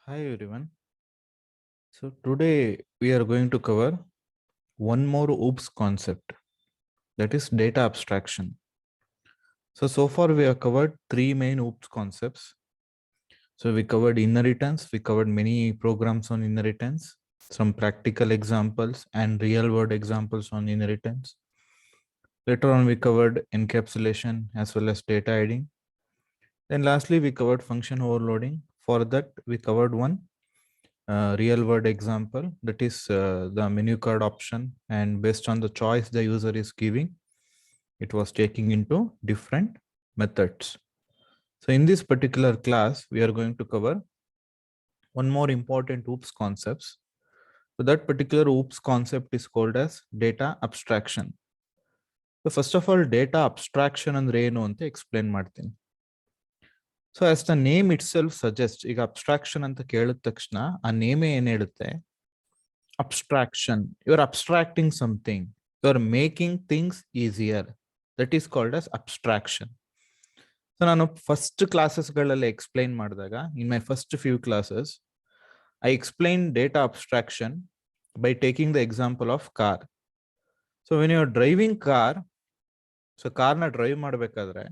Hi everyone. So today we are going to cover one more OOPS concept, that is data abstraction. So far we have covered three main OOPS concepts. So we covered inheritance, we covered many programs on inheritance, some practical examples and real world examples on inheritance. Later on we covered encapsulation as well as data hiding. Then lastly we covered function overloading. For that we covered one real world example, that is the menu card option, and based on the choice the user is giving, it was taking into different methods. So in this particular class we are going to cover one more important OOPS concepts. So that particular OOPS concept is called as data abstraction. So first of all, data abstraction ಅಂದ್ರೆ ಏನು ಅಂತ explain ಮಾಡ್ತೀನಿ. So as the name it self suggest, ಈಗ abstraction ಅಂತ ಕೇಳಿದ ತಕ್ಷಣ ಆ ನೇಮೇ ಏನ್ ಹೇಳುತ್ತೆ, abstraction. You are abstracting something. You are making things easier. That is called as abstraction. So ನಾನು ಫಸ್ಟ್ ಕ್ಲಾಸಸ್ಗಳಲ್ಲಿ ಎಕ್ಸ್ಪ್ಲೈನ್ ಮಾಡಿದಾಗ, in my first few classes, I explained data abstraction by taking the example of car. So when you are driving car, so ಕಾರ್ನ drive ಮಾಡಬೇಕಾದ್ರೆ,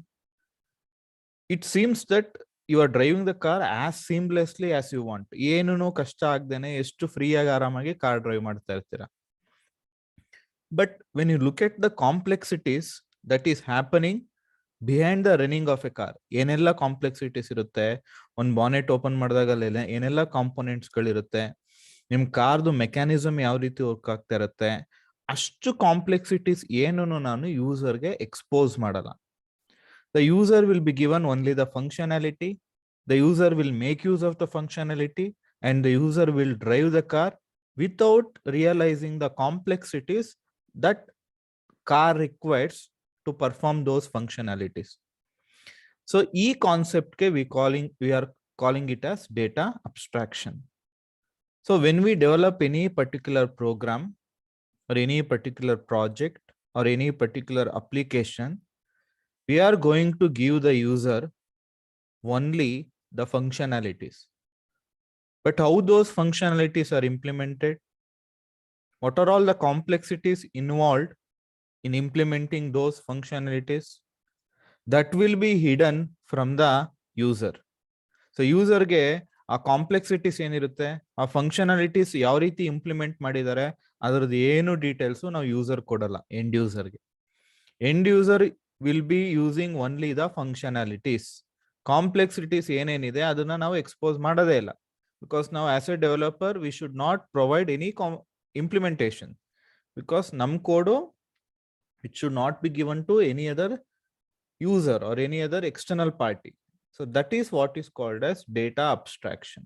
it seems that you are driving the car as seamlessly as you want. ಏನೂ ಕಷ್ಟ ಆಗ್ದೇನೆ ಎಷ್ಟು free ಆಗಿ ಆರಾಮಾಗಿ car drive ಮಾಡ್ತಾ ಇರ್ತೀರಾ. But when you look at the complexities that is happening behind the running of a car, ಏನೆಲ್ಲ complexities ಇರುತ್ತೆ, ಒಂದು ಬಾನೆಟ್ ಓಪನ್ ಮಾಡಿದಾಗ ಏನೆಲ್ಲ ಕಾಂಪೋನೆಂಟ್ಸ್ ಗಳಿರುತ್ತೆ, ನಿಮ್ ಕಾರ್ದು ಮೆಕ್ಯಾನಿಸಮ್ ಯಾವ ರೀತಿ ವರ್ಕ್ ಆಗ್ತಾ ಇರುತ್ತೆ, ಅಷ್ಟು ಕಾಂಪ್ಲೆಕ್ಸಿಟೀಸ್ ಏನೂ ನಾನು ಯೂಸರ್ಗೆ ಎಕ್ಸ್ಪೋಸ್ ಮಾಡಲ್ಲ. The user will be given only the functionality, the user will make use of the functionality, and the user will drive the car without realizing the complexities that car requires to perform those functionalities. So e concept ke we are calling it as data abstraction. So when we develop any particular program or any particular project or any particular application, we are going to give the user only the functionalities. But how those functionalities are implemented, what are all the complexities involved in implementing those functionalities, that will be hidden from the user. So user ge ಆ complexities ಏನಿರುತ್ತೆ, ಆ functionalities ಯಾವ ರೀತಿ implement ಮಾಡಿದ್ದಾರೆ, ಅದರದ್ದು ಏನು details ನಾವು user ಕೊಡಲ್ಲ ಎಂಡ್ ಯೂಸರ್ಗೆ. End user will be using only the functionalities. Complexities ಏನೇನಿದೆ ಅದನ್ನ ನಾವು ಎಕ್ಸ್ಪೋಸ್ ಮಾಡೋದೇ ಇಲ್ಲ. ಬಿಕಾಸ್ ನಾವು as a developer we should not provide any implementation, because num code it should not be given to any other user or any other external party. So that is what is called as data abstraction.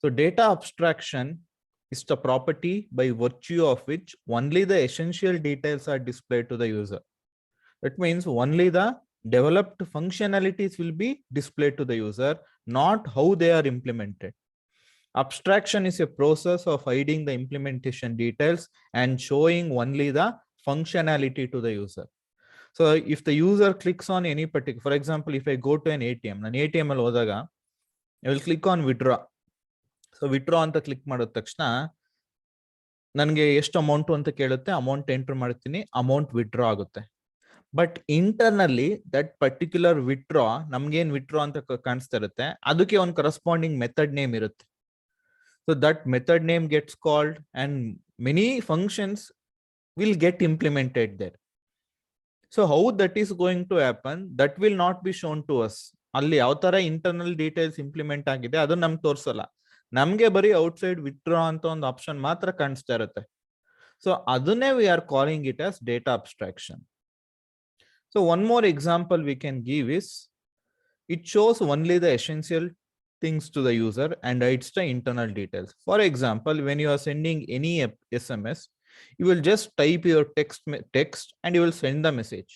So data abstraction is the property by virtue of which only the essential details are displayed to the user. That means only the developed functionalities will be displayed to the user, not how they are implemented. Abstraction is a process of hiding the implementation details and showing only the functionality to the user. So if the user clicks on any particular, for example, if I go to an ATM, an ATM ಅಲ್ಲಿ ಹೋದಾಗ I will click on withdraw. So withdraw ಅಂತ click ಮಾಡಿದ ತಕ್ಷಣ ನನಗೆ ಎಷ್ಟು amount ಅಂತ ಕೇಳುತ್ತೆ, amount enter ಮಾಡ್ತೀನಿ, ಅಮೌಂಟ್ ವಿತ್ಡ್ರಾ ಆಗುತ್ತೆ. ಬಟ್ ಇಂಟರ್ನಲ್ಲಿ ದಟ್ ಪರ್ಟಿಕ್ಯುಲರ್ ವಿತ್ಡ್ರಾ, ನಮ್ಗೇನ್ ವಿತ್ಡ್ರಾ ಅಂತ ಕಾಣಿಸ್ತಾ ಇರುತ್ತೆ, ಅದಕ್ಕೆ ಒಂದು ಕರೆಸ್ಪಾಂಡಿಂಗ್ ಮೆಥಡ್ ನೇಮ್ ಇರುತ್ತೆ. So that method name gets called and many functions will get implemented there. So how that is going to happen, that will not be shown to us. ಅಲ್ಲಿ ಯಾವ ತರ internal details implement ಆಗಿದೆ ಅದು ನಮ್ಗೆ ತೋರಿಸಲ್ಲ. ನಮ್ಗೆ ಬರೀ outside withdraw ಅಂತ ಒಂದು ಆಪ್ಷನ್ ಮಾತ್ರ ಕಾಣಿಸ್ತಾ ಇರುತ್ತೆ. ಸೊ ಅದನ್ನೇ we are calling it as data abstraction. So one more example we can give is, it shows only the essential things to the user and hides the internal details. For example, when you are sending any SMS, you will just type your text and you will send the message.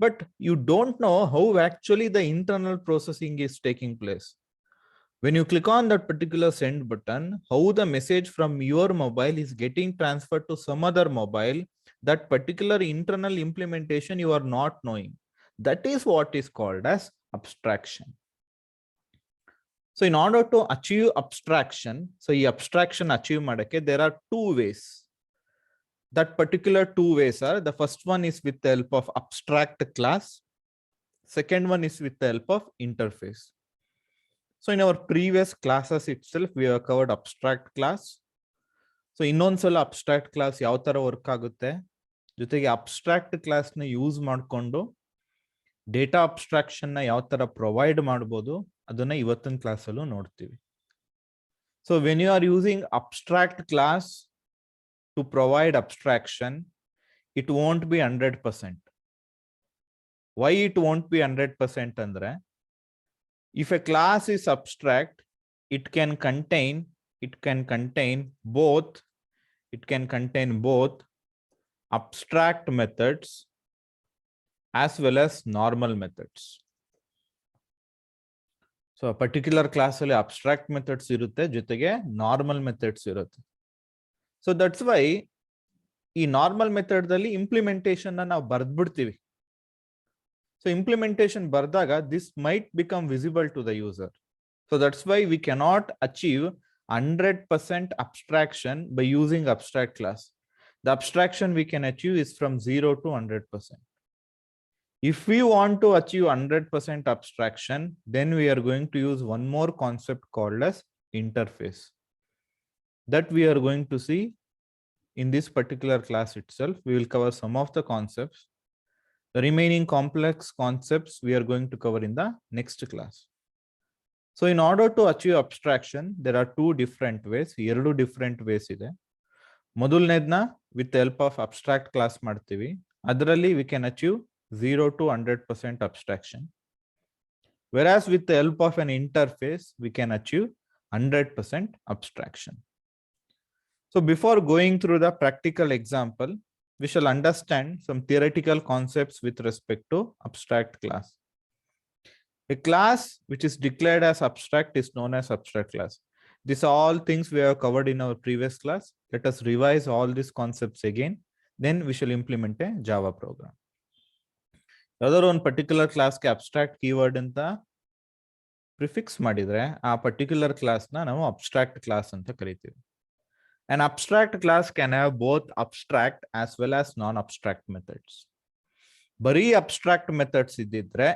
But you don't know how actually the internal processing is taking place. When you click on that particular send button, how the message from your mobile is getting transferred to some other mobile, that particular internal implementation you are not knowing. That is what is called as abstraction. So in order to achieve abstraction, so ಈ abstraction achieve ಮಾಡಕ್ಕೆ there are two ways. That particular two ways are, the first one is with the help of abstract class. Second one is with the help of interface. So in our previous classes itself, we have covered abstract class. So ಇನ್ನೊಂದ್ಸಲ abstract class ಯಾವ ತರ work ಆಗುತ್ತೆ, ಜೊತೆಗೆ abstract class ನ use ಮಾಡಿಕೊಂಡು data abstraction ನ ಯಾವ ತರ ಪ್ರೊವೈಡ್ ಮಾಡಬಹುದು ಅದನ್ನ ಇವತ್ತಿನ ಕ್ಲಾಸ್ ಅಲ್ಲೂ ನೋಡ್ತೀವಿ. So when you are using abstract class to provide abstraction, it won't be 100%. Why it won't be 100% ಅಂದ್ರೆ, if a class is abstract, it can contain both abstract methods as well as normal methods. So a particular class ಅಲ್ಲಿ abstract methods ಇರುತ್ತೆ, ಜೊತೆಗೆ normal methods ಇರುತ್ತೆ. So that's why ಈ normal method ಅಲ್ಲಿ implementation ನ ನಾವು ಬರ್ದ್ಬಿಡ್ತೀವಿ. So implementation ಬರ್ದಾಗ this might become visible to the user. So that's why we cannot achieve 100% abstraction by using abstract class. The abstraction we can achieve is from 0 to 100%. If we want to achieve 100% abstraction, then we are going to use one more concept called as interface. That we are going to see in this particular class itself. We will cover some of the concepts. The remaining complex concepts we are going to cover in the next class. So in order to achieve abstraction, there are two different ways. ಎರಡು different ways ಇದೆ. ಮೊದಲನೇದನ್ನ with the help of abstract class ಮಾಡ್ತೀವಿ. ಅದರಲ್ಲಿ we can achieve 0 to 100% abstraction. Whereas with the help of an interface, we can achieve 100% abstraction. So before going through the practical example, we shall understand some theoretical concepts with respect to abstract class. A class which is declared as abstract is known as abstract class. These are all things we have covered in our previous class. Let us revise all these concepts again. Then we shall implement a Java program. ಯಾವ್ದಾದ್ರು ಒಂದು particular ಕ್ಲಾಸ್ಗೆ abstract keyword ಅಂತ prefix ಮಾಡಿದ್ರೆ ಆ particular ಕ್ಲಾಸ್ನ ನಾವು abstract class ಅಂತ ಕರಿತೀವಿ. An abstract class can have both abstract as well as non-abstract methods. ಬರೀ abstract methods ಇದ್ದಿದ್ರೆ,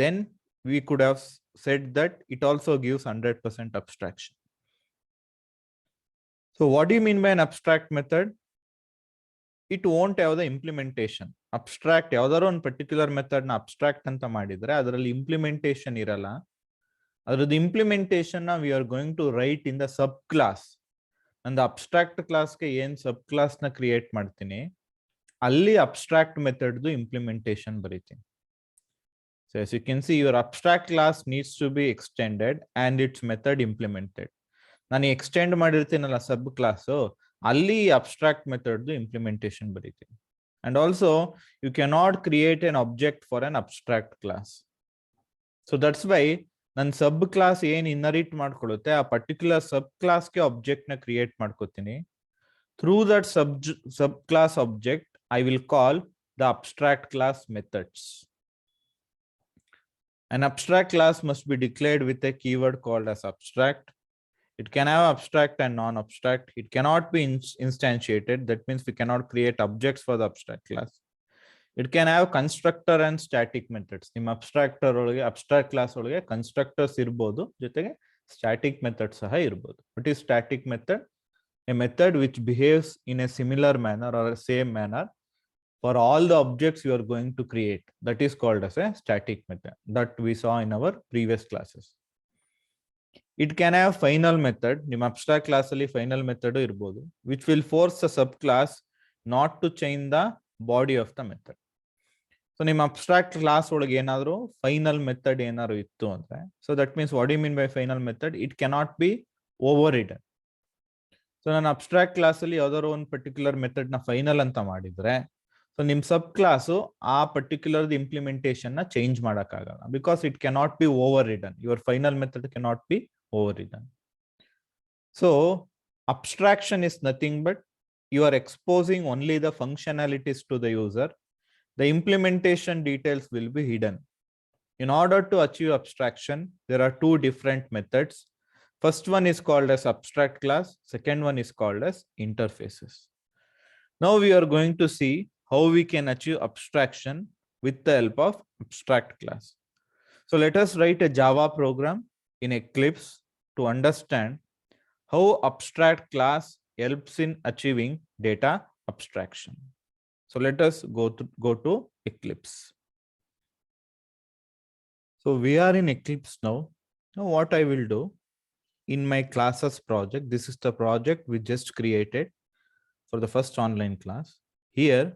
then we could have said that it also gives 100% abstraction. So what do you mean by an abstract method? It won't have the implementation. Abstract ಯಾವ್ದಾದ್ರು ಒಂದು particular method ನ abstract ಅಂತ ಮಾಡಿದ್ರೆ ಅದರಲ್ಲಿ implementation ಇರಲ್ಲ. ಅದರದ್ದು implementation ನ we are going to write in the sub class. ನಂದು ಅಬ್ಸ್ಟ್ರಾಕ್ಟ್ ಕ್ಲಾಸ್ಗೆ ಏನ್ ಸಬ್ ಕ್ಲಾಸ್ ನ ಕ್ರಿಯೇಟ್ ಮಾಡ್ತೀನಿ, ಅಲ್ಲಿ ಅಬ್ಸ್ಟ್ರಾಕ್ಟ್ ಮೆಥಡ್ ಇಂಪ್ಲಿಮೆಂಟೇಷನ್ ಬರೀತೀನಿ. So as you can see, your abstract class needs to be extended and its method implemented. ನಾನು extend ಮಾಡಿರ್ತೀನಲ್ಲ sub class, ಅಲ್ಲಿ ಅಬ್ಸ್ಟ್ರಾಕ್ಟ್ ಮೆಥಡ್ ಇಂಪ್ಲಿಮೆಂಟೇಷನ್ ಬರೀತೀನಿ. And also you cannot create an object for an abstract class. So that's why ನನ್ನ ಸಬ್ class ಏನ್ ಇನ್ಹರಿಟ್ ಮಾಡ್ಕೊಳ್ಳುತ್ತೆ ಆ particular ಸಬ್ ಕ್ಲಾಸ್ಗೆ object ನ create ಮಾಡ್ಕೋತೀನಿ. Through that sub class object I will call the abstract class methods. An abstract class must be declared with a keyword called as abstract. It can have abstract and non-abstract. It cannot be instantiated. That means we cannot create objects for the abstract class. It can have constructor and static methods. ನಿಮ್ಮ ಅಬ್ಸ್ಟ್ರಾಕ್ಟರ್ ಒಳಗೆ abstract class ಒಳಗೆ constructors ಇರ್ಬೋದು, ಜೊತೆಗೆ static method ಸಹ ಇರ್ಬೋದು. What is static method? A method which behaves in a similar manner or a same manner for all the objects you are going to create. That is called as a static method that we saw in our previous classes. It can have final method. ನಿಮ್ಮ abstract class ಅಲ್ಲಿ final method ಇರ್ಬೋದು, which will force the subclass not to change the body of the method. So ನಿಮ್ಮ abstract class ಒಳಗೆ ಏನಾದ್ರು final method ಏನಾದ್ರು ಇತ್ತು ಅಂದ್ರೆ, so that means what you mean by final method, it cannot be overridden. So ನಾನು abstract class ಅಲ್ಲಿ ಯಾವ್ದಾದ್ರು ಒಂದು ಪರ್ಟಿಕ್ಯುಲರ್ ಮೆಥಡ್ ನ ಫೈನಲ್ ಅಂತ ಮಾಡಿದ್ರೆ, ಸೊ ನಿಮ್ ಸಬ್ ಕ್ಲಾಸು ಆ ಪರ್ಟಿಕ್ಯುಲರ್ ಇಂಪ್ಲಿಮೆಂಟೇಷನ್ ನ ಚೇಂಜ್ ಮಾಡಕ್ಕಾಗಲ್ಲ, because it cannot be over ridden. Your final method cannot be overridden. So abstraction is nothing but you are exposing only the functionalities to the user. The implementation details will be hidden. In order to achieve abstraction, there are two different methods. First one is called as abstract class. Second one is called as interfaces. Now we are going to see how we can achieve abstraction with the help of abstract class. So let us write a Java program in Eclipse to understand how abstract class helps in achieving data abstraction. So let us go to Eclipse. So we are in Eclipse now. Now what I will do in my classes project, this is the project we just created for the first online class. Here,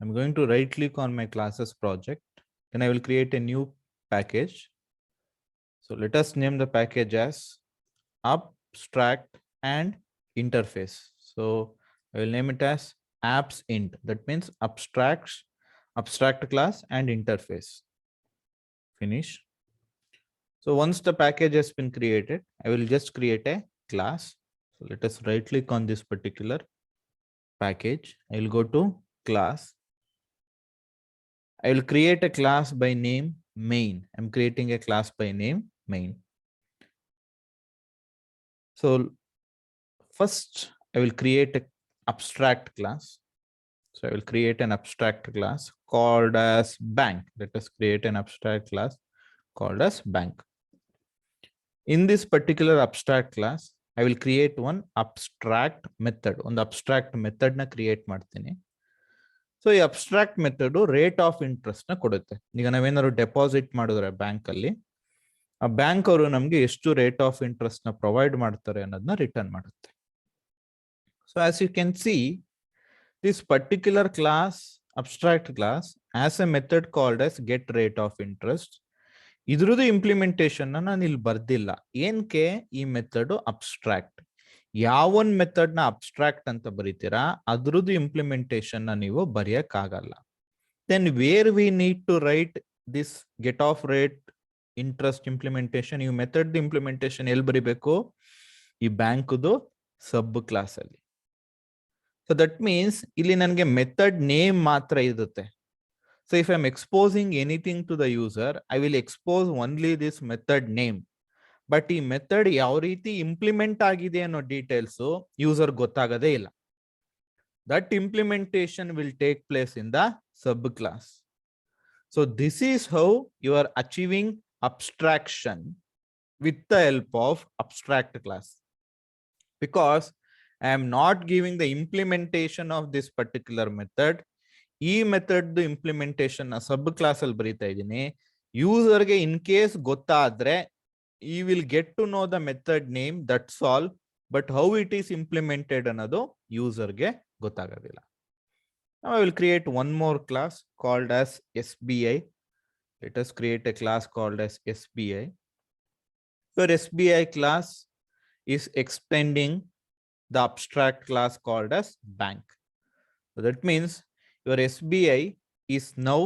I'm going to right click on my classes project. Then I will create a new package. So let us name the package as abstract and interface. So I will name it as apps int. That means abstract class and interface. Finish. So once the package has been created, I will just create a class. So let us right click on this particular package. I will go to class. I will create a class by name main. I'm creating a class by name main. So first I will create an abstract class. So I will create an abstract class called as bank. Let us create an abstract class called as bank. In this particular abstract class, I will create one abstract method. On the abstract method na create ಮಾಡ್ತೀನಿ. So ಈ abstract method rate of interest ನ ಕೊಡುತ್ತೆ. ಈಗ ನಾವೇನಾದ್ರು deposit ಮಾಡಿದ್ರೆ bank ಅಲ್ಲಿ ಆ bank ಅವರು ನಮಗೆ ಎಷ್ಟು ರೇಟ್ ಆಫ್ ಇಂಟ್ರೆಸ್ಟ್ ನ ಪ್ರೊವೈಡ್ ಮಾಡ್ತಾರೆ ಅನ್ನೋದನ್ನ ರಿಟರ್ನ್ ಮಾಡುತ್ತೆ. So as you can see, this particular class, abstract class, has a method called as get rate of interest. ಇದ್ರದ್ದು ಇಂಪ್ಲಿಮೆಂಟೇಷನ್ ನಾನು ಇಲ್ಲಿ ಬರ್ದಿಲ್ಲ. ಏನಕ್ಕೆ? ಈ ಮೆಥಡ್ ಅಬ್ಸ್ಟ್ರಾಕ್ಟ್. ಯಾವೊಂದು ಮೆಥಡ್ ನ ಅಬ್ಸ್ಟ್ರಾಕ್ಟ್ ಅಂತ ಬರೀತೀರಾ ಅದ್ರದ್ದು ಇಂಪ್ಲಿಮೆಂಟೇಷನ್ ನೀವು ಬರೆಯಕ್ಕಾಗಲ್ಲ. Then where we need to write this get of rate interest implementation, ಈ ಮೆಥಡ್ ಇಂಪ್ಲಿಮೆಂಟೇಷನ್ ಎಲ್ಲಿ ಬರಿಬೇಕು? ಈ ಬ್ಯಾಂಕ್ದು ಸಬ್ ಕ್ಲಾಸ್ ಅಲ್ಲಿ. ಸೊ ದಟ್ ಮೀನ್ಸ್ ಇಲ್ಲಿ ನನಗೆ ಮೆಥಡ್ ನೇಮ್ ಮಾತ್ರ ಇರುತ್ತೆ. So if I'm exposing anything to the user, I will expose only this method name. But ಈ ಮೆಥಡ್ ಯಾವ ರೀತಿ ಇಂಪ್ಲಿಮೆಂಟ್ ಆಗಿದೆ ಅನ್ನೋ ಡೀಟೇಲ್ಸ್ ಯೂಸರ್ ಗೊತ್ತಾಗದೇ ಇಲ್ಲ. That implementation will take place in the subclass. So this is how you are achieving abstraction with the help of abstract class. Because I am not giving the implementation of this particular method. ಈ method implementation sub class ಅಲ್ಲಿ ಬರೀತಾ ಇದ್ದೀನಿ. ಯೂಸರ್ಗೆ in case ಗೊತ್ತಾದ್ರೆ he will get to know the method name, that's all. But how it is implemented ಅನ್ನೋದು ಯೂಸರ್ಗೆ ಗೊತ್ತಾಗೋದಿಲ್ಲ. I will create one more class called as SBI. Let us create a class called as SBI. Your SBI class is extending the abstract class called as bank. So that means your SBI is now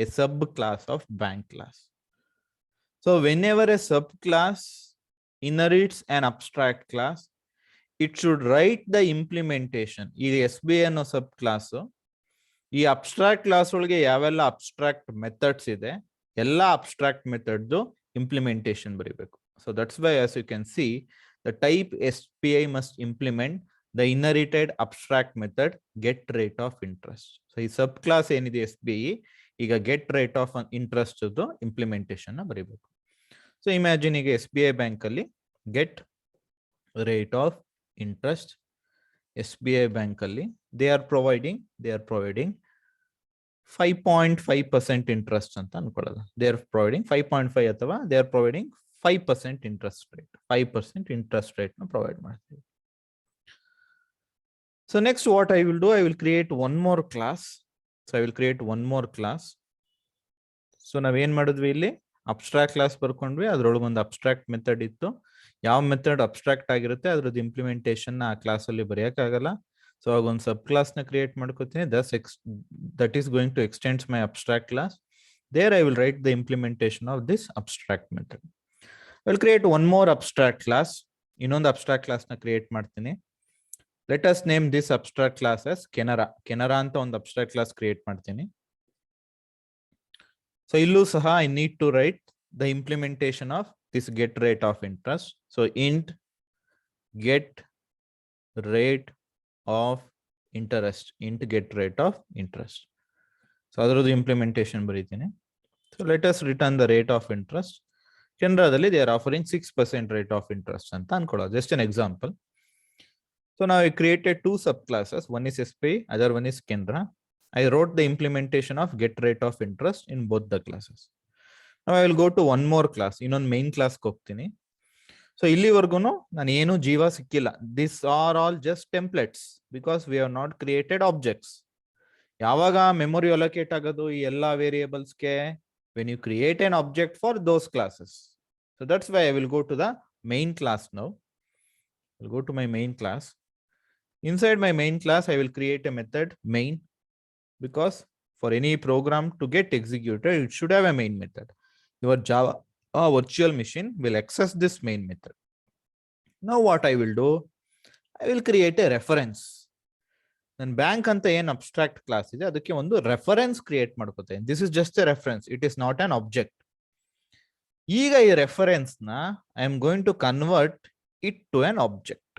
a subclass of bank class. So whenever a subclass inherits an abstract class, it should write the implementation. ಈ SBI ಅನ್ನೋ subclass ಈ abstract class ಒಳಗೆ ಯಾವೆಲ್ಲ abstract methods ಇದೆ ಎಲ್ಲ abstract methods implementation ಬರೀಬೇಕು. So that's why, as you can see, the type SBI must implement the inherited abstract method get rate of interest. So ಈ ಸಬ್ class ಏನಿದೆ SBI ಈಗ get rate of interest implementation ಬರೀಬೇಕು. So imagine ಈಗ SBI bank ಅಲ್ಲಿ get rate of interest SBI bank ಅಲ್ಲಿ they are providing 5.5% interest ಅಂತ ಅನ್ಕೊಳ್ಳೋದು. They are providing 5.5 ಅಥವಾ they are providing 5% interest rate. 5% interest rate ನ provide ಮಾಡ್ತೀವಿ. So next what I will do, I will create one more class. So I will create one more class. So ನಾವೇನ್ ಮಾಡಿದ್ವಿ ಇಲ್ಲಿ abstract class ಬರ್ಕೊಂಡ್ವಿ, ಅದ್ರೊಳಗೆ ಒಂದು abstract method ಇತ್ತು. ಯಾವ method abstract ಆಗಿರುತ್ತೆ ಅದ್ರದ್ದು ಇಂಪ್ಲಿಮೆಂಟೇಷನ್ ಆ ಕ್ಲಾಸ್ ಅಲ್ಲಿ ಬರೆಯಕ್ಕಾಗಲ್ಲ. ಸೊ ಆಗ ಒಂದು ಸಬ್ ಕ್ಲಾಸ್ ನ ಕ್ರಿಯೇಟ್ ಮಾಡ್ಕೋತೀನಿ. That is going to extends my abstract class. There I will write the implementation of this abstract method. I will create one more abstract class. ಇನ್ನೊಂದು abstract class ನ create ಮಾಡ್ತೀನಿ. Let us name this abstract class as Canara. Canara ಅಂತ ಒಂದು abstract class create ಮಾಡ್ತೀನಿ. So illu saha I need to write the implementation of this get rate of interest. So int get rate of interest, int get rate of interest. So ಅದರದ್ದು implementation ಬರೀತೀನಿ. So let us return the rate of interest. Canada they are offering 6% rate of interest ಅಂತ ಅನ್ಕೊಳ್ಳೋದು. Just an example. So now I created two subclasses. One is SPI, other one is Canada. I wrote the implementation of get rate of interest in both the classes. Now I will go to one more class. ಇನ್ನೊಂದು main class ಹೋಗ್ತೀನಿ. So ಇಲ್ಲಿವರೆಗೂ ನಾನು ಏನು ಜೀವ ಸಿಕ್ಕಿಲ್ಲ. These are all just templates because we have not created objects. ಯಾವಾಗ memory allocate ಆಗೋದು ಈ ಎಲ್ಲಾ ವೇರಿಯೇಬಲ್ಸ್ಗೆ when you create an object for those classes. So that's why I will go to the main class now. I'll go to my main class. Inside my main class, I will create a method main because for any program to get executed, it should have a main method. Your Java virtual machine will access this main method. Now what I will do, I will create a reference. Then bank anta ಏನು abstract class ಇದೆ ಅದಕ್ಕೆ ಒಂದು reference create ಮಾಡ್ಕೊತೇನೆ. This is just a reference. It is not an object. ಈಗ ಈ reference ನ I am going to convert it to an object.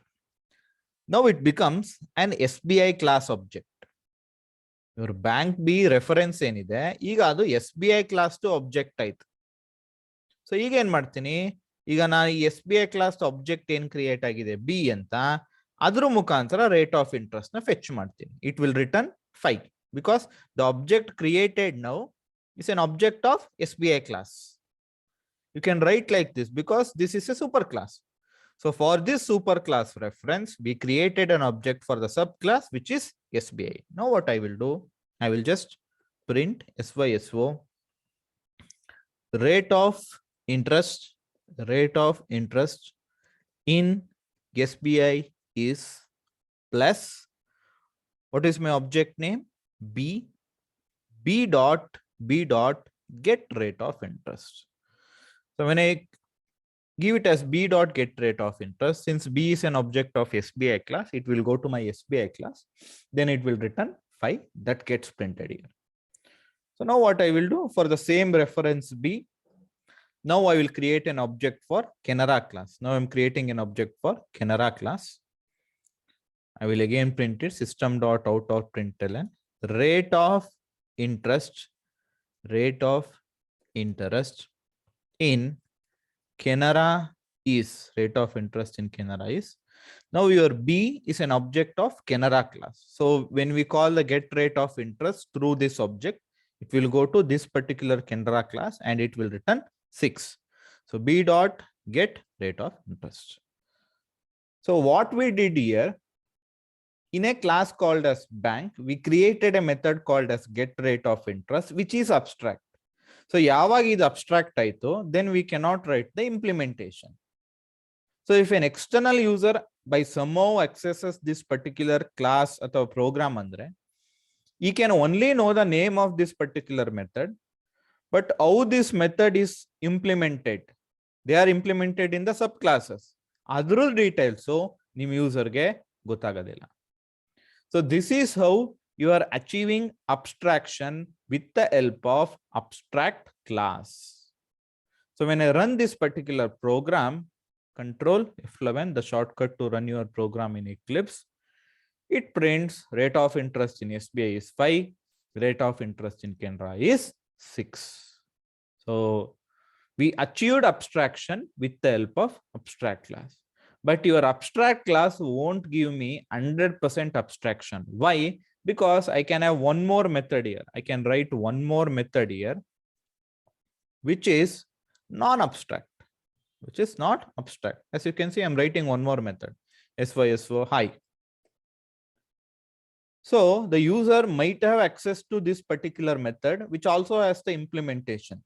Now it becomes an SBI class object. Your bank B reference ಏನಿದೆ ಈಗ ಅದು SBI class to object ಆಯ್ತು. So ಈಗ ಏನ್ ಮಾಡ್ತೀನಿ, ಈಗ ನಾನು ಈ SBI class object ಏನ್ ಕ್ರಿಯೇಟ್ ಆಗಿದೆ B ಅಂತ ಅದ್ರ ಮುಖಾಂತರ ರೇಟ್ ಆಫ್ ಇಂಟ್ರೆಸ್ಟ್ ನ ಫೆಚ್ ಮಾಡ್ತೀನಿ. It will return 5 because the object created now is an object of SBI class. You can write like this because this is a super class. So for this super class reference, we created an object for the subclass which is SBI. Now what I will do, I will just print SYSO rate of interest in SBI is plus, what is my object name? B dot get rate of interest. So when I give it as B dot get rate of interest, since B is an object of SBI class, it will go to my SBI class. Then it will return 5 that gets printed here. So now what I will do for the same reference B, now I will create an object for Canara class. Now I'm creating an object for Canara class. I will again print it system.out.println rate of interest in Canara is rate of interest in Canara is. Now your B is an object of Canara class. So when we call the get rate of interest through this object, it will go to this particular Canara class and it will return 6. So B dot get rate of interest. So what we did here, in a class called as bank, we created a method called as get rate of interest, which is abstract. So ಯಾವಾಗ ಇದು abstract ಆಯ್ತು, then we cannot write the implementation. So if an external user by somehow accesses this particular class ಅಥವಾ program andre, he can only know the name of this particular method, but how this method is implemented, they are implemented in the subclasses. ಅದರ details ನಿಮ್ಮ ಯೂಸರ್ಗೆ ಗೊತ್ತಾಗೋದಿಲ್ಲ. So this is how you are achieving abstraction with the help of abstract class. So when I run this particular program, Control F11, the shortcut to run your program in Eclipse, it prints rate of interest in SBI is 5, rate of interest in Canara is 6. So we achieved abstraction with the help of abstract class. But your abstract class won't give me 100% abstraction. Why? Because I can have one more method here. I can write one more method here, which is non-abstract, As you can see, I'm writing one more method, SYSO hi. So the user might have access to this particular method, which also has the implementation.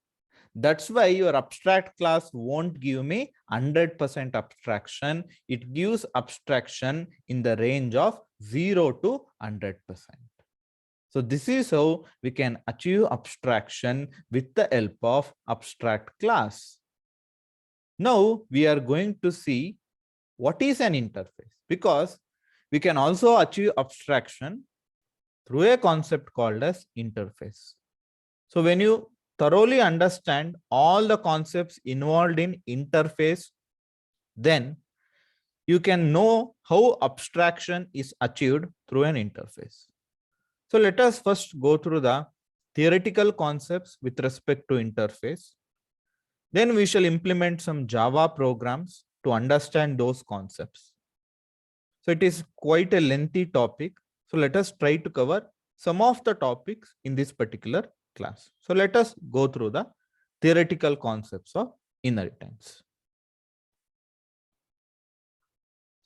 That's why your abstract class won't give me 100% abstraction. It gives abstraction in the range of 0 to 100%. So this is how we can achieve abstraction with the help of abstract class. Now we are going to see what is an interface, because we can also achieve abstraction through a concept called as interface. So when you thoroughly understand all the concepts involved in interface, then you can know how abstraction is achieved through an interface. So let us first go through the theoretical concepts with respect to interface. Then we shall implement some Java programs to understand those concepts. So it is quite a lengthy topic. So let us try to cover some of the topics in this particular class. So let us go through the theoretical concepts of inheritance.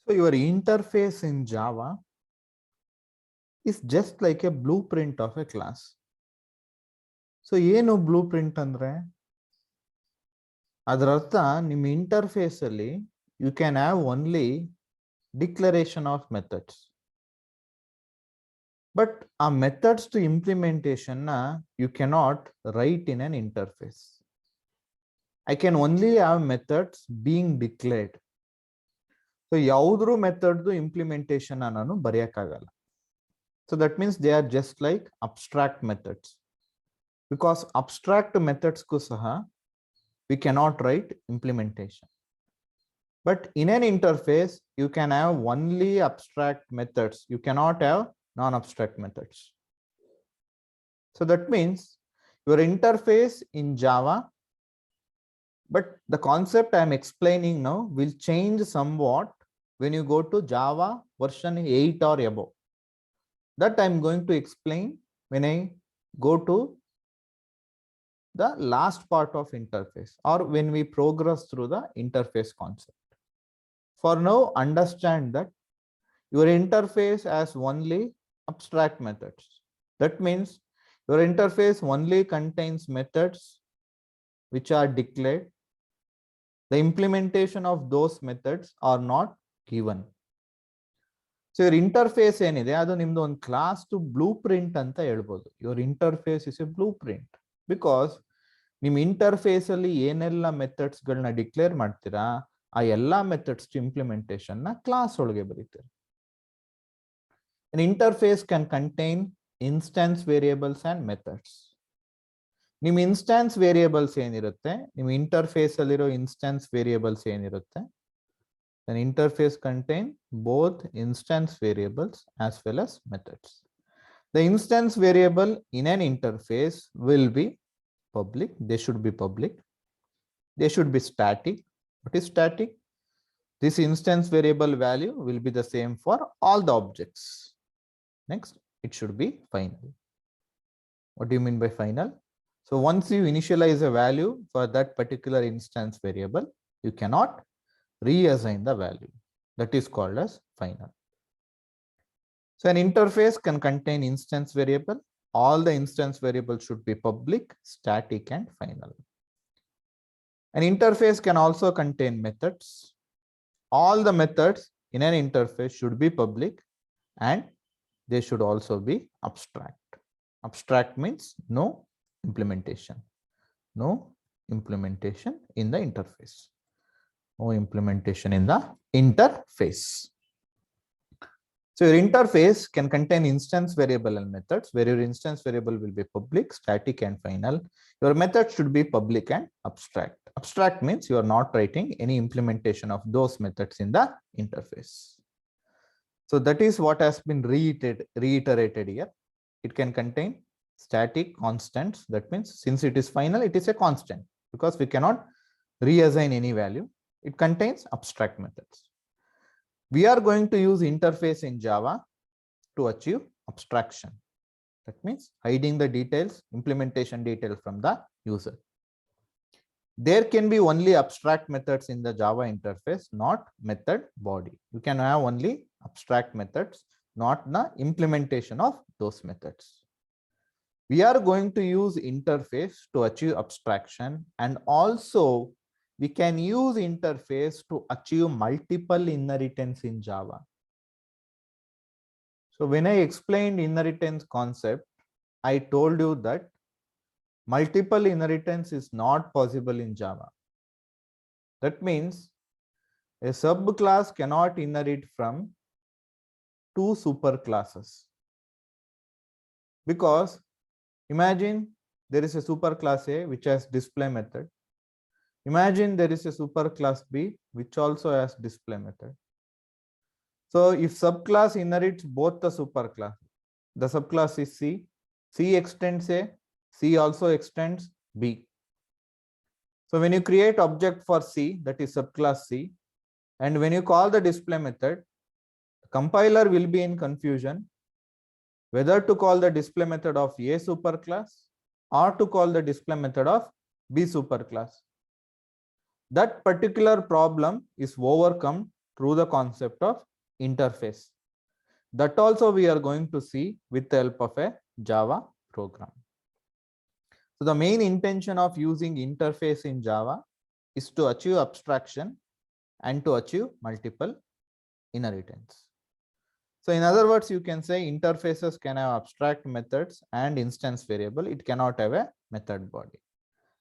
So your interface in Java is just like a blueprint of a class. So ಏನು blueprint ಅಂದ್ರೆ ಅದರ ಅರ್ಥ ನಿಮ್ಮ interface ಅಲ್ಲಿ you can have only declaration of methods. But a methods to implementation you cannot write in an interface. I can only have methods being declared. So ಯಾವುದ್ರು method implementation ನಾನು ಬರೆಯಕ್ಕಾಗಲ್ಲ. So that means they are just like abstract methods. Because abstract methods ku saha we cannot write implementation. But in an interface, you can have only abstract methods. You cannot have non-abstract methods. So that means your interface in Java, but the concept I am explaining now will change somewhat when you go to Java version 8 or above. That I am going to explain when I go to the last part of interface or when we progress through the interface concept. For now, understand that your interface has only abstract methods. That means your interface only contains methods which are declared. The implementation of those methods are not given. So your interface ಏನಿದೆ ಅದು ನಿಮ್ದು ಒಂದು class to blue print ಅಂತ ಹೇಳ್ಬೋದು. Your interface is a blueprint because ನಿಮ್ಮ interface ಅಲ್ಲಿ ಏನೆಲ್ಲ methods ಗಳನ್ನ ಡಿಕ್ಲೇರ್ ಮಾಡ್ತೀರಾ ಆ ಎಲ್ಲಾ ಮೆಥಡ್ಸ್ ಇಂಪ್ಲಿಮೆಂಟೇಷನ್ ನ ಕ್ಲಾಸ್ ಒಳಗೆ ಬರೀತೀರಾ. An interface can contain instance variables and methods. ನಿಮ್ಮ ಇನ್ಸ್ಟಾನ್ಸ್ ವೇರಿಯೇಬಲ್ಸ್ ಏನಿರುತ್ತೆ, ನಿಮ್ಮ ಇಂಟರ್ಫೇಸ್ ಅಲ್ಲಿರೋ ಇನ್ಸ್ಟಾನ್ಸ್ ವೇರಿಯೇಬಲ್ಸ್ ಏನಿರುತ್ತೆ, an interface contain both instance variables as well as methods. The instance variable in an interface will be public. They should be public. They should be static. What is static? This instance variable value will be the same for all the objects. Next, it should be final. What do you mean by final? So once you initialize a value for that particular instance variable, you cannot reassign the value. That is called as final. So an interface can contain instance variable. All the instance variables should be public, static, and final. An interface can also contain methods. All the methods in an interface should be public and they should also be abstract. Abstract means no implementation. No implementation in the interface. No implementation in the interface. So your interface can contain instance variable and methods, where your instance variable will be public, static, and final. Your method should be public and abstract. Abstract means you are not writing any implementation of those methods in the interface. So that is what has been reiterated here. It can contain static constants. That means since it is final, it is a constant because we cannot reassign any value. It contains abstract methods. We are going to use interface in Java to achieve abstraction. That means hiding the details, implementation detail from the user. There can be only abstract methods in the Java interface, not method body. You can have only abstract methods, not the implementation of those methods. We are going to use interface to achieve abstraction, and also we can use interface to achieve multiple inheritance in Java. So when I explained inheritance concept, I told you that multiple inheritance is not possible in Java. That means a subclass cannot inherit from two superclasses. Because imagine there is a superclass A which has display method. Imagine there is a superclass B which also has display method. So if subclass inherits both the superclass, the subclass is C, C extends A, C also extends B. So when you create object for C, that is subclass C, and when you call the display method, the compiler will be in confusion whether to call the display method of A superclass or to call the display method of B superclass. That particular problem is overcome through the concept of interface. That also we are going to see with the help of a Java program. So the main intention of using interface in Java is to achieve abstraction and to achieve multiple inheritance. So in other words, you can say interfaces can have abstract methods and instance variable. It cannot have a method body.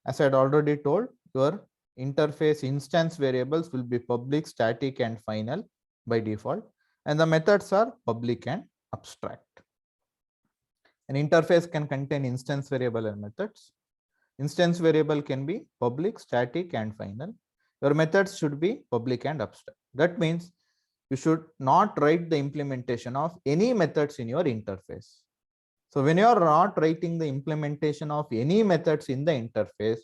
As I had already told, your interface instance variables will be public, static, and final by default, and the methods are public and abstract. An interface can contain instance variable and methods. Instance variable can be public, static, and final. Your methods should be public and abstract. That means you should not write the implementation of any methods in your interface. So when you are not writing the implementation of any methods in the interface,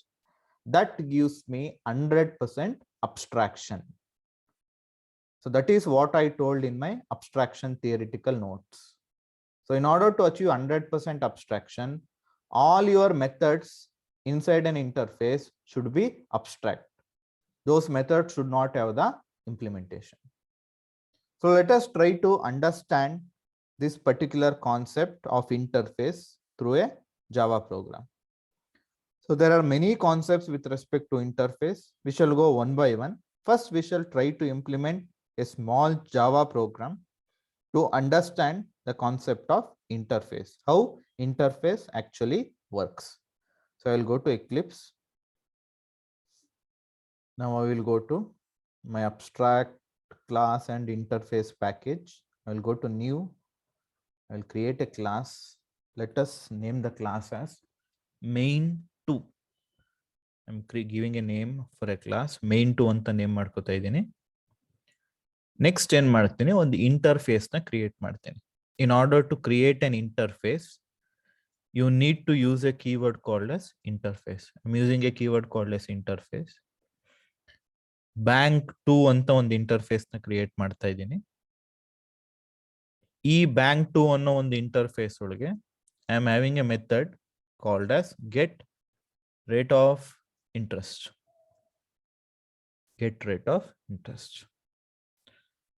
that gives me 100% abstraction. So that is what I told in my abstraction theoretical notes. So in order to achieve 100% abstraction, all your methods inside an interface should be abstract. Those methods should not have the implementation. So let us try to understand this particular concept of interface through a Java program. So there are many concepts with respect to interface. We shall go one by one. First, we shall try to implement a small Java program to understand the concept of interface, how interface actually works. So I will go to Eclipse. Now I will go to my abstract class and interface package. I will go to new. I will create a class. Let us name the class as main2. I'm giving a name for a class. main2 anta name ಮಾಡ್ಕೊತಾ ಇದ್ದೀನಿ. Next ಏನು ಮಾಡ್ತೀನಿ, ಒಂದು interface ನ create ಮಾಡ್ತೀನಿ. In order to create an interface, you need to use a keyword called as interface. I'm using a keyword called as interface. bank2 ಅಂತ ಒಂದು interface ನ ಕ್ರಿಯೇಟ್ ಮಾಡ್ತಾ ಇದ್ದೀನಿ. ಈ bank2 ಅನ್ನೋ ಒಂದು ಇಂಟರ್ಫೇಸ್ ಒಳಗೆ I am having a method called as get rate of interest. Get rate of interest.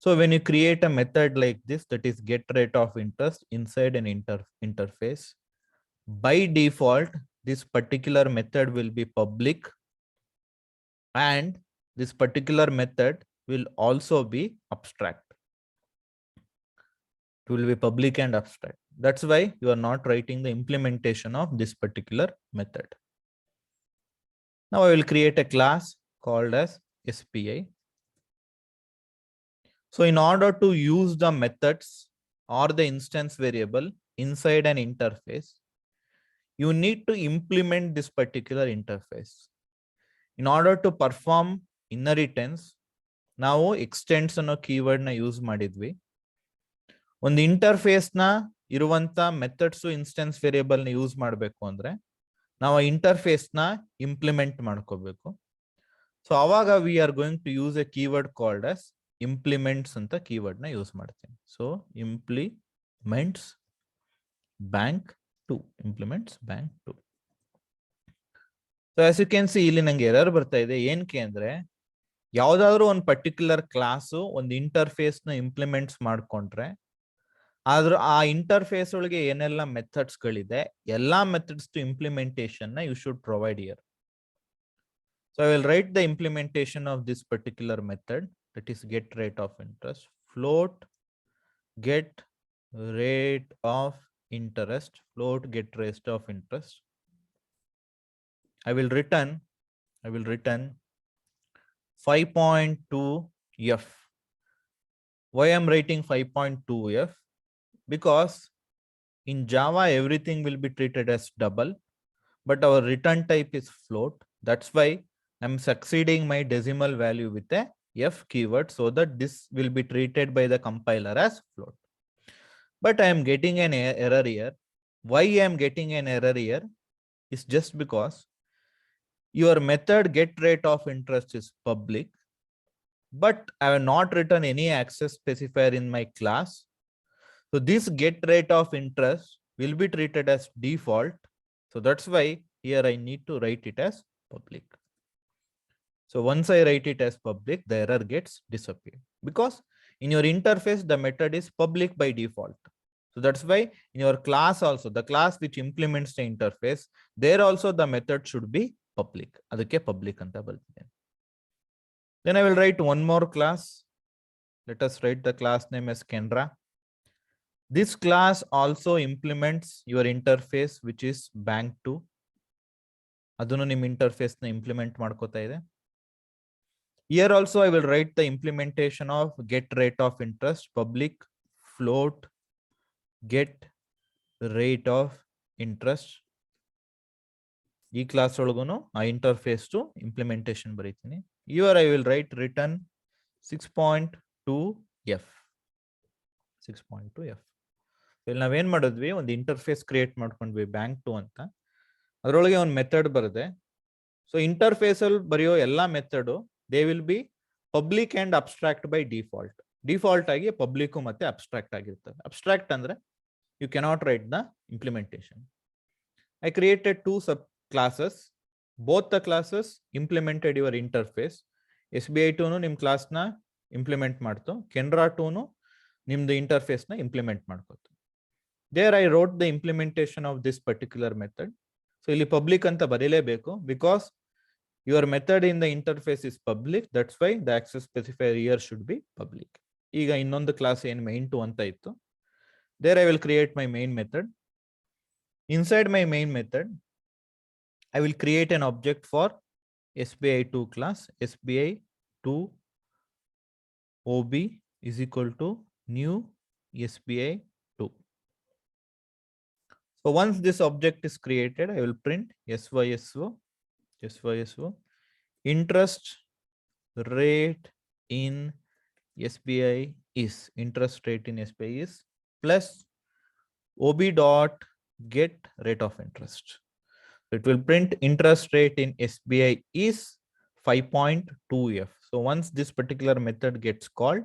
So when you create a method like this, that is get rate of interest inside an interface, by default, this particular method will be public, and this particular method will also be abstract. It will be public and abstract. That's why you are not writing the implementation of this particular method. Now I will create a class called as SPI. So in order to use the methods or the instance variable inside an interface, you need to implement this particular interface. In order to perform inheritance, ನಾವು extends ಅನ್ನೋ keyword ನ use ಮಾಡಿದ್ವಿ. ಒಂದು interface ನ ಇರುವಂತ methods instance variable ನ use ಮಾಡಬೇಕು ಅಂದ್ರೆ ನಾವು ಆ ಇಂಟರ್ಫೇಸ್ ನ ಇಂಪ್ಲಿಮೆಂಟ್ ಮಾಡ್ಕೋಬೇಕು. ಸೊ ಅವಾಗ we are going to use a keyword called as implements ಅಂತ ಕೀವರ್ಡ್ ನ ಯೂಸ್ ಮಾಡ್ತೀನಿ. So implements bank2. implements bank2. So as you can see, ಇಲ್ಲಿ ನಂಗೆ ಎರರ್ ಬರ್ತಾ ಇದೆ. ಏನಕ್ಕೆ ಅಂದ್ರೆ ಯಾವ್ದಾದ್ರು ಒಂದು ಪರ್ಟಿಕ್ಯುಲರ್ ಕ್ಲಾಸ್ ಒಂದು ಇಂಟರ್ಫೇಸ್ ನ ಇಂಪ್ಲಿಮೆಂಟ್ಸ್ ಮಾಡ್ಕೊಂಡ್ರೆ ಆದ್ರೂ ಆ ಇಂಟರ್ಫೇಸ್ ಒಳಗೆ ಏನೆಲ್ಲ ಮೆಥಡ್ಸ್ ಗಳಿದೆ ಎಲ್ಲಾ ಮೆಥಡ್ಸ್ ಟು ಇಂಪ್ಲಿಮೆಂಟೇಷನ್ ನ you should provide here. So I will write the implementation of this particular method, that is get rate of interest, float get rate of interest, float get rate of interest. I will return 5.2f. Why I'm writing 5.2f? Because in Java everything will be treated as double, but our return type is float. That's why I'm succeeding my decimal value with a F keyword so that this will be treated by the compiler as float. But I am getting an error here. Why I am getting an error here is just because your method get rate of interest is public, but I have not written any access specifier in my class. So this get rate of interest will be treated as default. So that's why here I need to write it as public. So once I write it as public, the error gets disappeared because in your interface, the method is public by default. So that's why in your class also, the class which implements the interface, there also the method should be public. Adakke public anta baltide. Then I will write one more class. Let us write the class name as Kenra. This class also implements your interface, which is bank2. Adunu nim interface na implement ಮಾಡ್ಕೋತಾ ಇದೆ. Here also I will write the implementation of get rate of interest, public float get rate of interest. ಈ class ಒಳಗೂನು ಆ interface to implementation ಬರೀತೀನಿ. Here I will write return 6.2f. 6.2f. ಇಲ್ಲಿ ನಾವೇನ್ ಮಾಡಿದ್ವಿ, ಒಂದು ಇಂಟರ್ಫೇಸ್ ಕ್ರಿಯೇಟ್ ಮಾಡ್ಕೊಂಡ್ವಿ bank2 ಅಂತ. ಅದರೊಳಗೆ ಒಂದು ಮೆಥಡ್ ಬರುತ್ತೆ. ಸೊ ಇಂಟರ್ಫೇಸ್ ಅಲ್ಲಿ ಬರೆಯೋ ಎಲ್ಲಾ method they will be public and abstract by default. Default ಆಗಿ ಪಬ್ಲಿಕ್ ಮತ್ತೆ ಅಬ್ಸ್ಟ್ರಾಕ್ಟ್ ಆಗಿರ್ತದೆ. ಅಬ್ಸ್ಟ್ರಾಕ್ಟ್ ಅಂದ್ರೆ you cannot write the implementation. I created 2 sub classes. Both the classes implemented your interface. SBI2 ನಿಮ್ class ನ implement ಮಾಡ್ತು, Kenra2 ನಿಮ್ದು interface ನ implement ಮಾಡ್ಕೋತು. There I wrote the implementation of this particular method. So ಇಲ್ಲಿ public ಅಂತ ಬರೀಲೇಬೇಕು because your method in the interface is public. That's why the access specifier here should be public. ಈಗ ಇನ್ನೊಂದು class ಏನು main2 ಅಂತ ಇತ್ತು. There I will create my main method. Inside my main method, I will create an object for SBI2 class. SBI2 OB is equal to new SBI2. So once this object is created, I will print SYSO interest rate in SBI is plus OB dot get rate of interest. So it will print interest rate in SBI is 5.2f. So once this particular method gets called,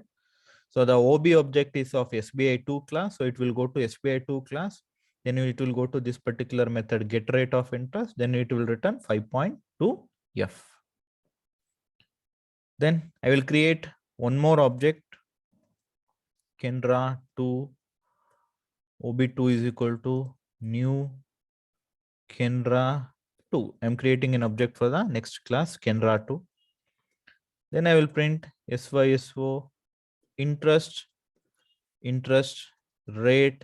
so the OB object is of SBI2 class, so it will go to SBI2 class. Then it will go to this particular method get rate of interest. Then it will return 5.2f. Then I will create one more object, Kenra2 OB2 is equal to new Kenra2. I'm creating an object for the next class, Kenra2. Then I will print SYSO interest rate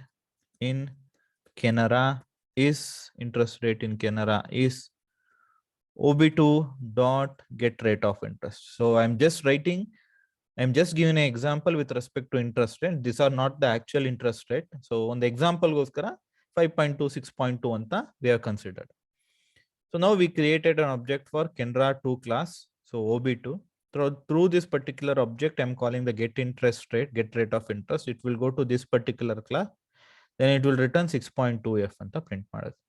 in Kenra is OB2 dot get rate of interest. So I'm just giving an example with respect to interest rate. These are not the actual interest rate. So on the example goskara 5.2, 6.2 anta we have considered. So now we created an object for Kenra2 class. So OB2 through this particular object, I'm calling the get rate of interest. It will go to this particular class. Then it will return 6.2f anta print ಮಾಡುತ್ತೆ.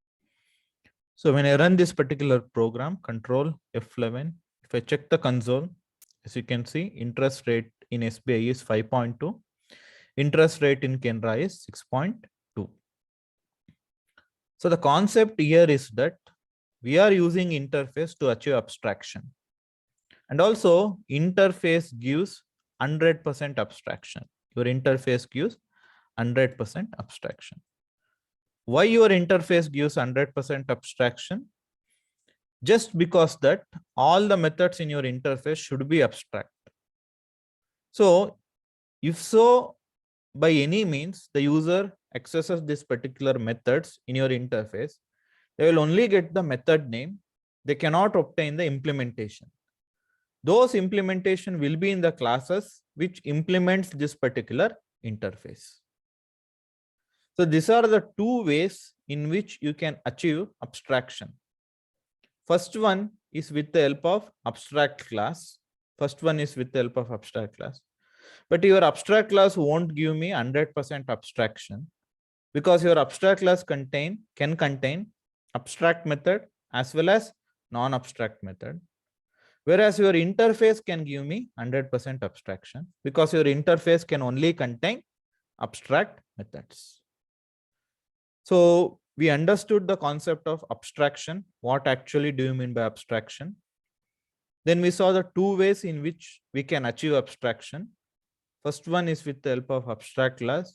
So when I run this particular program, control F11, if I check the console, as you can see, interest rate in SBI is 5.2. Interest rate in Kenra is 6.2. So the concept here is that we are using interface to achieve abstraction. And also interface gives 100% abstraction. Your interface gives 100% abstraction. Why your interface gives 100% abstraction? Just because that all the methods in your interface should be abstract. So if so, by any means, the user accesses this particular methods in your interface, they will only get the method name. They cannot obtain the implementation. Those implementation will be in the classes which implements this particular interface. So these are the two ways in which you can achieve abstraction. First one is with the help of abstract class. First one is with the help of abstract class. But your abstract class won't give me 100% abstraction, because your abstract class can contain abstract method as well as non-abstract method. Whereas your interface can give me 100% abstraction, because your interface can only contain abstract methods. So we understood the concept of abstraction. What actually do you mean by abstraction? Then we saw the two ways in which we can achieve abstraction. First one is with the help of abstract class.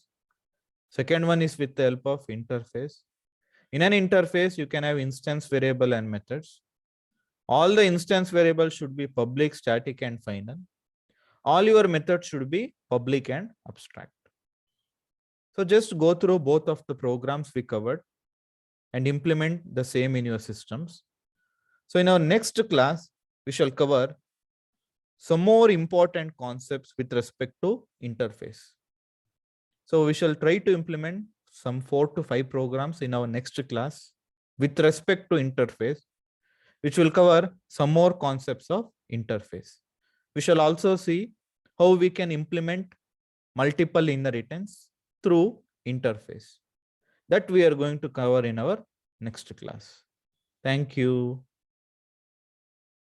Second one is with the help of interface. In an interface, you can have instance variable and methods. All the instance variables should be public, static, and final. All your methods should be public and abstract. So just go through both of the programs we covered and implement the same in your systems. So in our next class, we shall cover some more important concepts with respect to interface. So we shall try to implement some 4 to 5 programs in our next class with respect to interface, which will cover some more concepts of interface. We shall also see how we can implement multiple inheritance through interface. That we are going to cover in our next class. Thank you.